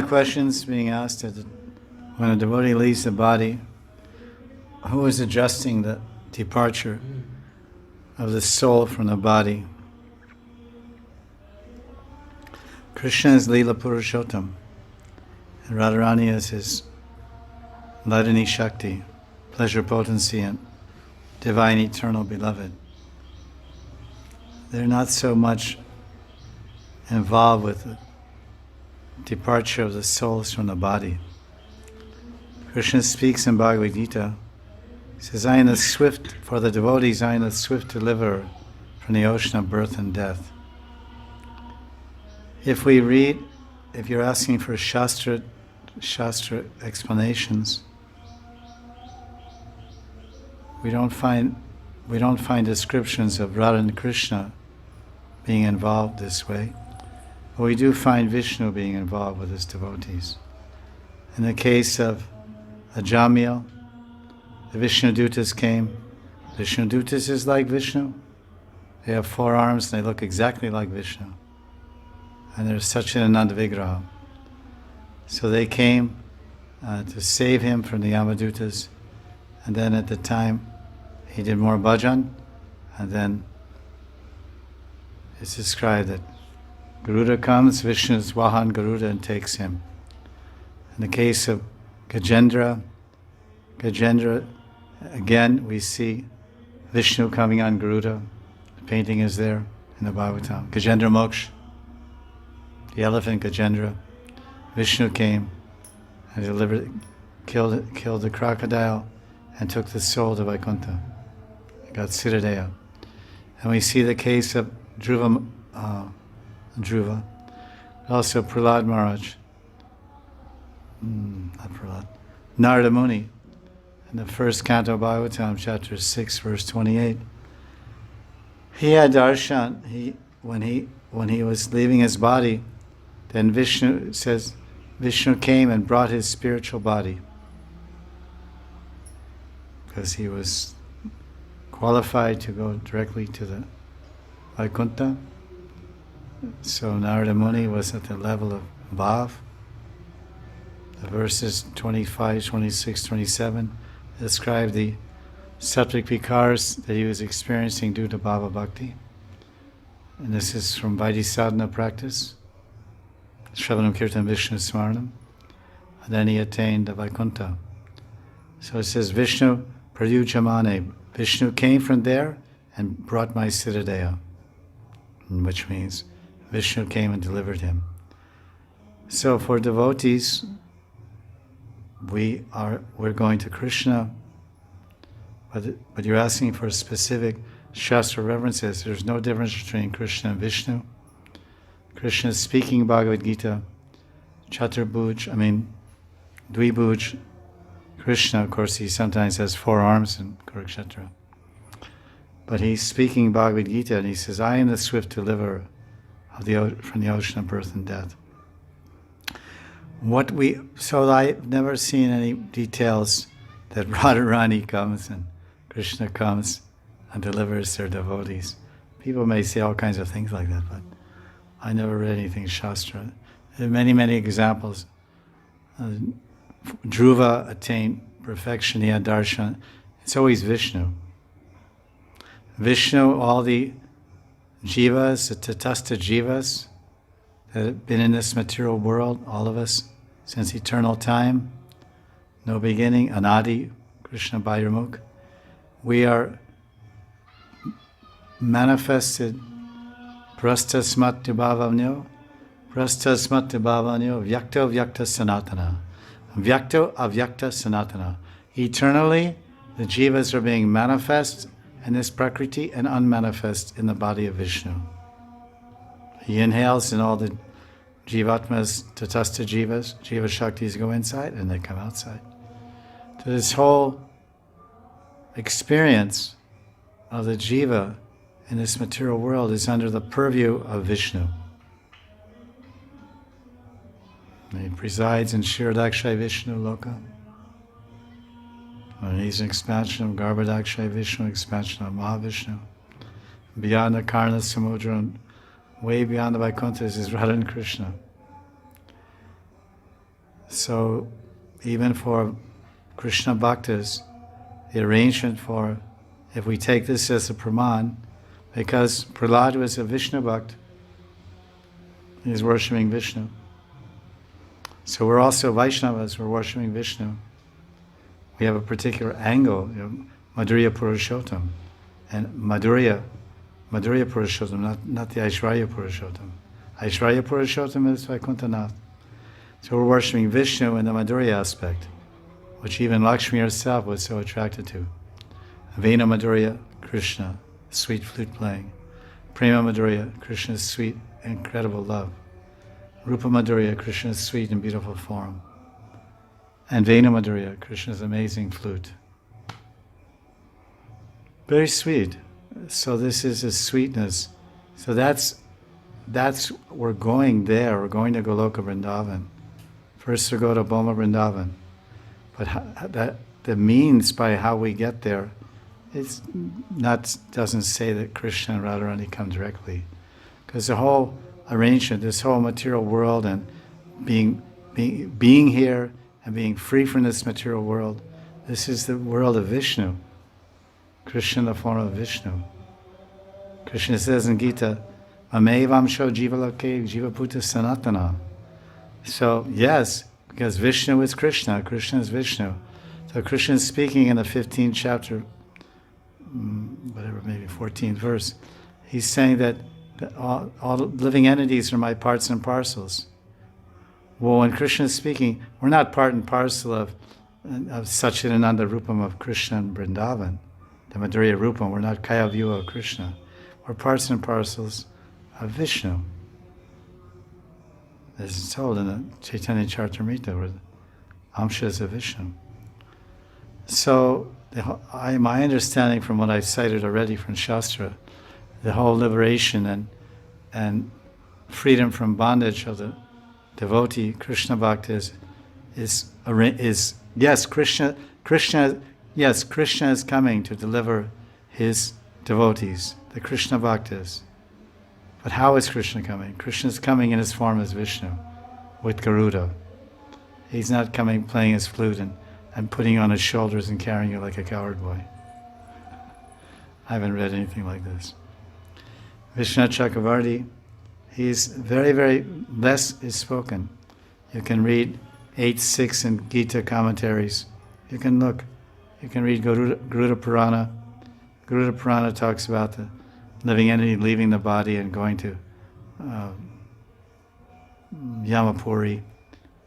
questions being asked that when a devotee leaves the body, who is adjusting the departure of the soul from the body? Krishna is Lila Purushottam, and Radharani is his Ladini Shakti, pleasure potency, and divine eternal beloved. They're not so much involved with the departure of the souls from the body. Krishna speaks in Bhagavad Gita. He says, I am the swift, for the devotees, I am the swift deliverer from the ocean of birth and death. If you're asking for Shastra explanations, we don't find descriptions of Radha and Krishna being involved this way. But we do find Vishnu being involved with his devotees. In the case of Ajamil, the Vishnu Dutas came. Vishnu Dutas is like Vishnu. They have 4 arms and they look exactly like Vishnu. And there's Satchidananda Vigraha. So they came to save him from the Yamadutas. And then at the time, he did more bhajan. And then it's described that Garuda comes, Vishnu's Vahan Garuda, and takes him. In the case of Gajendra, again we see Vishnu coming on Garuda. The painting is there in the Bhagavatam. Gajendra Moksha, the elephant Gajendra. Vishnu came and killed the crocodile and took the soul to Vaikuntha. He got Siradeya. And we see the case of Dhruva, also Prahlad Maharaj, Narada Muni, in the first canto of Bhagavatam, chapter 6, verse 28. He had darshan. When he was leaving his body, then Vishnu came and brought his spiritual body, because he was qualified to go directly to the Vaikuntha. So Narada Muni was at the level of Bhav. The verses 25, 26, 27 describe the sattvic vikars that he was experiencing due to Bhava Bhakti. And this is from Vaidhi practice, Shravanam Kirtan Vishnu Smaranam. And then he attained the Vaikuntha. So it says, Vishnu Pradyujamane. Vishnu came from there and brought my Siradeya, which means Vishnu came and delivered him. So for devotees, we're going to Krishna, but you're asking for specific Shastra references. There's no difference between Krishna and Vishnu. Krishna is speaking Bhagavad Gita, Dvibhuj Krishna. Of course, he sometimes has 4 arms in Kurukshetra. But he's speaking Bhagavad Gita and he says, I am the swift deliverer from the ocean of birth and death. So I've never seen any details that Radharani comes and Krishna comes and delivers their devotees. People may say all kinds of things like that, but I never read anything Shastra. There are many, many examples. Dhruva attained perfection, he had darshan. It's always Vishnu. Vishnu, all the jivas, the tatastha jivas that have been in this material world, all of us, since eternal time, no beginning, anadi, Krishna Bhairamukh, we are manifested prastasmat bhavanyo, vyakta vyakta sanatana, vyakta avyakta sanatana. Eternally, the jivas are being manifest in this prakriti and unmanifest in the body of Vishnu. He inhales and all the jivatmas, tatastha jivas, jiva shaktis go inside and they come outside. So this whole experience of the jiva in this material world is under the purview of Vishnu. He presides in Kshirodakshay Vishnu Loka. And he's an expansion of Garbhodakshay Vishnu, expansion of Mahavishnu. Beyond the Karna Samudra, way beyond the Vaikuntha is Radha and Krishna. So even for Krishna Bhaktas, the arrangement for, if we take this as a praman, because Prahlad was a Vishnu Bhakt, he's worshipping Vishnu. So we're also Vaishnavas, we're worshipping Vishnu. We have a particular angle, Madhurya Purushottam. And Madhurya Purushottam, not the Aishwarya Purushottam. Aishwarya Purushottam is Vaikuntanath. So we're worshipping Vishnu in the Madhurya aspect, which even Lakshmi herself was so attracted to. Vena Madhurya, Krishna, sweet flute playing. Prema Madhurya, Krishna's sweet, incredible love. Rupa Madhurya, Krishna's sweet and beautiful form. And Vena Madhurya, Krishna's amazing flute. Very sweet. So this is a sweetness. So that's we're going there. We're going to Goloka Vrindavan. First we go to Boma Vrindavan. But the means by how we get there, doesn't say that Krishna and Radharani come directly. Because the whole arrangement, this whole material world and being here and being free from this material world, this is the world of Vishnu. Krishna in the form of Vishnu. Krishna says in Gita, Mamevamsho Jivaloke Jivaputa Sanatana. So yes, because Vishnu is Krishna, Krishna is Vishnu. So Krishna is speaking in the 15th chapter, maybe 14th verse. He's saying that all living entities are my parts and parcels. Well, when Krishna is speaking, we're not part and parcel of Satchidananda Rupam of Krishna and Vrindavan, the Madhurya Rupam. We're not Kaya Vyuha of Krishna. We're parts and parcels of Vishnu. This is told in the Chaitanya Charitamrita, where the Amshas of Vishnu. So, my understanding from what I've cited already from Shastra, the whole liberation and freedom from bondage of the devotee, Krishna Bhakta is yes, Krishna is coming to deliver his devotees, the Krishna Bhaktas. But how is Krishna coming? Krishna is coming in his form as Vishnu, with Garuda. He's not coming playing his flute and putting on his shoulders and carrying you like a coward boy. I haven't read anything like this. Vishnu Chakravarti, he's very, very less is spoken. You can read 8-6 in Gita commentaries. You can read Garuda Purana. Garuda Purana talks about the living entity leaving the body and going to Yamapuri.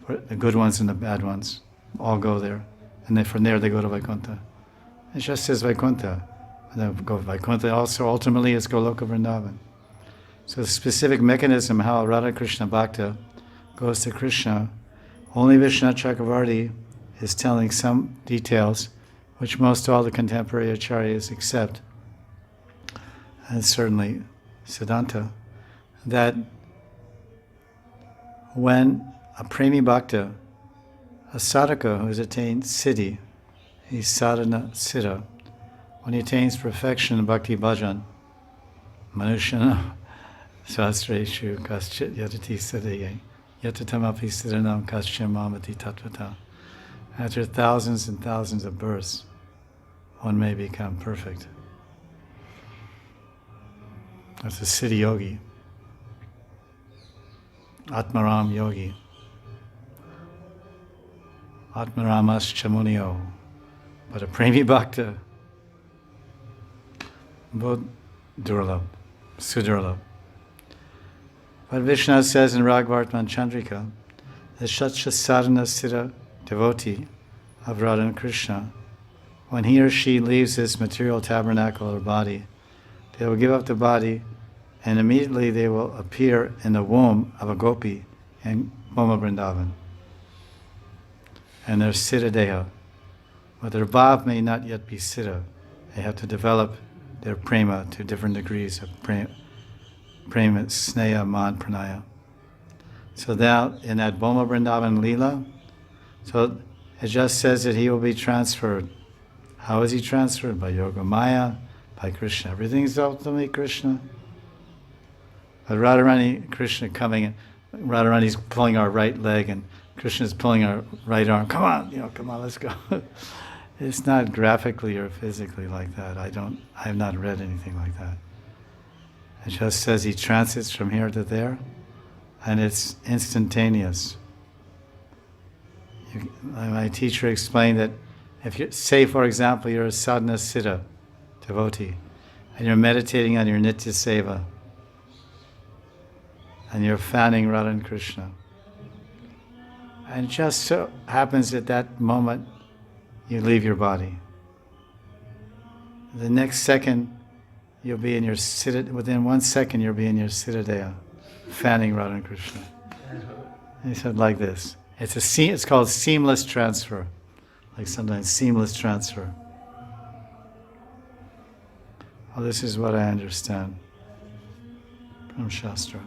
The good ones and the bad ones all go there. And then from there they go to Vaikuntha. It just says Vaikuntha. And then go to Vaikuntha also ultimately is Goloka Vrindavan. So the specific mechanism how Radha Krishna Bhakta goes to Krishna, only Vishnu Chakravarti is telling some details which most all the contemporary acharyas accept, and certainly Siddhanta, that when a premi bhakta, a sadhaka who has attained siddhi, he's sadhana siddha, when he attains perfection in bhakti bhajan, manushana sastreshu kaschit yatati siddhaye, yatatamapi siddhanam kaschya mamati tatvata. After thousands and thousands of births, one may become perfect. That's a siddhi yogi, Atmaram yogi. Atmaramas chamunio. But a premi bhakta, both durlabh, sudurlabh. But Vishnu says in Raghavartman Chandrika, the Shatsha Sadhana Siddha devotee of Radha and Krishna, when he or she leaves this material tabernacle or body, they will give up the body and immediately they will appear in the womb of a gopi in Boma Vrindavan. And they're Siddha Deha. But their bhav may not yet be Siddha. They have to develop their prema to different degrees of prema, sneha, man, pranaya. So now in that Boma Vrindavan Leela, so it just says that he will be transferred. How is he transferred? By Yoga Maya, by Krishna. Everything is ultimately Krishna. But Radharani, Krishna coming, Radharani's pulling our right leg and Krishna's pulling our right arm. Come on, come on, let's go. It's not graphically or physically like that. I have not read anything like that. It just says he transits from here to there, and it's instantaneous. My teacher explained that if you say, for example, you're a sadhana siddha devotee, and you're meditating on your nitya seva, and you're fanning Radha and Krishna, and just so happens at that moment you leave your body. The next second, you'll be in your siddha. Within 1 second, you'll be in your siddhadeha, fanning Radha and Krishna. And he said like this. It's called seamless transfer. Like sometimes seamless transfer. Well, this is what I understand from Shastra.